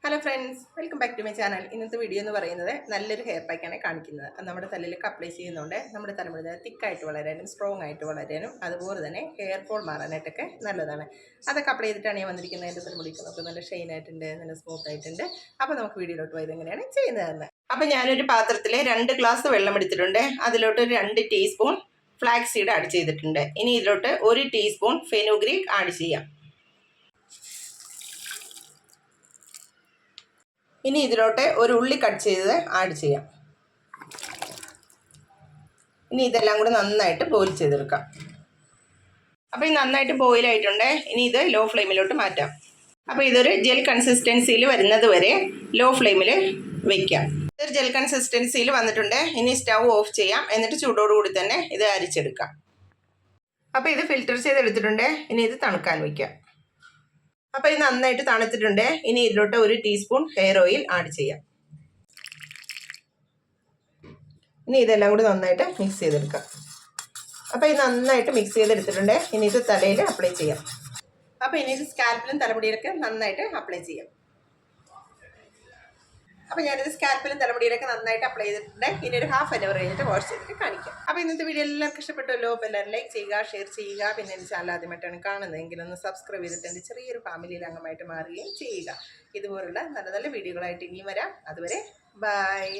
Hello friends, welcome back to my channel. ഇന്നത്തെ video എന്ന് പറയുന്നത് നല്ലൊരു ഹെയർ പാക്കാണ് കാണിക്കുന്നത്. അത് നമ്മുടെ തലയിലേക്ക് അപ്ലൈ ചെയ്യുന്നുണ്ട് നമ്മുടെ തലമുടി തിക്കായിട്ട് വളരാനും സ്ട്രോങ് ആയിട്ട് വളരാനും അതുപോലെ തന്നെ ഹെയർ ഫോൾ മാറാനായിട്ടൊക്കെ നല്ലതാണ്. അതൊക്കെ അപ്ലൈ ചെയ്തിട്ടാണ് ഞാൻ വന്നിരിക്കുന്നത്. എൻ്റെ തലമുടിക്ക് നമുക്ക് നല്ല ഷൈൻ ആയിട്ടുണ്ട്, നല്ല സ്മൂത്ത് ആയിട്ടുണ്ട്. അപ്പോൾ നമുക്ക് വീഡിയോയിലോട്ട് പോയത് എങ്ങനെയാണ് ചെയ്യുന്നതെന്ന്. അപ്പോൾ ഞാനൊരു പാത്രത്തിൽ 2 ഗ്ലാസ് വെള്ളം എടുത്തിട്ടുണ്ട്. അതിലോട്ട് 2 ടീസ്പൂൺ ഫ്ലാക്സ് സീഡ് ആഡ് ചെയ്തിട്ടുണ്ട്. ഇനി ഇതിലോട്ട് 1 ടീസ്പൂൺ ഫെനുഗ്രീക്ക് ആഡ് ചെയ്യാം. ഇനി ഇതിലോട്ട് ഒരു ഉള്ളി കട്ട് ചെയ്ത് ആഡ് ചെയ്യാം. ഇനി ഇതെല്ലാം കൂടെ നന്നായിട്ട് ബോയിൽ ചെയ്തെടുക്കാം. അപ്പോൾ ഇത് നന്നായിട്ട് ബോയിലായിട്ടുണ്ട്. ഇനി ഇത് ലോ ഫ്ലെയിമിലോട്ട് മാറ്റാം. അപ്പോൾ ഇതൊരു ജെൽ കൺസിസ്റ്റൻസിയിൽ വരുന്നത് വരെ ലോ ഫ്ലെയിമിൽ വയ്ക്കാം. ഇതൊരു ജെൽ കൺസിസ്റ്റൻസിയിൽ വന്നിട്ടുണ്ട്. ഇനി സ്റ്റൗ ഓഫ് ചെയ്യാം. എന്നിട്ട് ചൂടോടുകൂടി തന്നെ ഇത് അരിച്ചെടുക്കാം. അപ്പോൾ ഇത് ഫിൽറ്റർ ചെയ്തെടുത്തിട്ടുണ്ട്. ഇനി ഇത് തണുക്കാൻ വയ്ക്കാം. അപ്പോൾ ഇത് നന്നായിട്ട് തണുത്തിട്ടുണ്ട്. ഇനി ഇതിലോട്ട് 1 ടീസ്പൂൺ ഹെയർ ഓയിൽ ആഡ് ചെയ്യാം. ഇനി ഇതെല്ലാം കൂടി നന്നായിട്ട് മിക്സ് ചെയ്തെടുക്കാം. അപ്പോൾ ഇത് നന്നായിട്ട് മിക്സ് ചെയ്തെടുത്തിട്ടുണ്ട്. ഇനി ഇത് തലയിൽ അപ്ലൈ ചെയ്യാം. അപ്പോൾ ഇനി ഇത് സ്കാൽപ്പിലും തലമുടിയിലൊക്കെ നന്നായിട്ട് അപ്ലൈ ചെയ്യാം. അപ്പോൾ ഞാനിത് സ്കാൽപ്പിലും തലമുടിയിലൊക്കെ നന്നായിട്ട് അപ്ലൈ ചെയ്തിട്ടുണ്ട്. ഇനി ഒരു ഹാഫ് ആൻ അവർ കഴിഞ്ഞിട്ട് വാഷ് ചെയ്തിട്ട് കാണിക്കാം. അപ്പോൾ ഇന്നത്തെ വീഡിയോ എല്ലാവർക്കും ഇഷ്ടപ്പെട്ടല്ലോ. അപ്പോൾ എല്ലാവരും ലൈക്ക് ചെയ്യുക, ഷെയർ ചെയ്യുക. പിന്നെ എൻ്റെ ചാനൽ ആദ്യമായിട്ടാണ് കാണുന്നതെങ്കിൽ ഒന്ന് സബ്സ്ക്രൈബ് ചെയ്തിട്ട് എൻ്റെ ചെറിയൊരു ഫാമിലിയിൽ അംഗമായിട്ട് മാറുകയും ചെയ്യുക. ഇതുപോലുള്ള നല്ല നല്ല വീഡിയോകളായിട്ട് ഇനിയും വരാം. അതുവരെ ബൈ.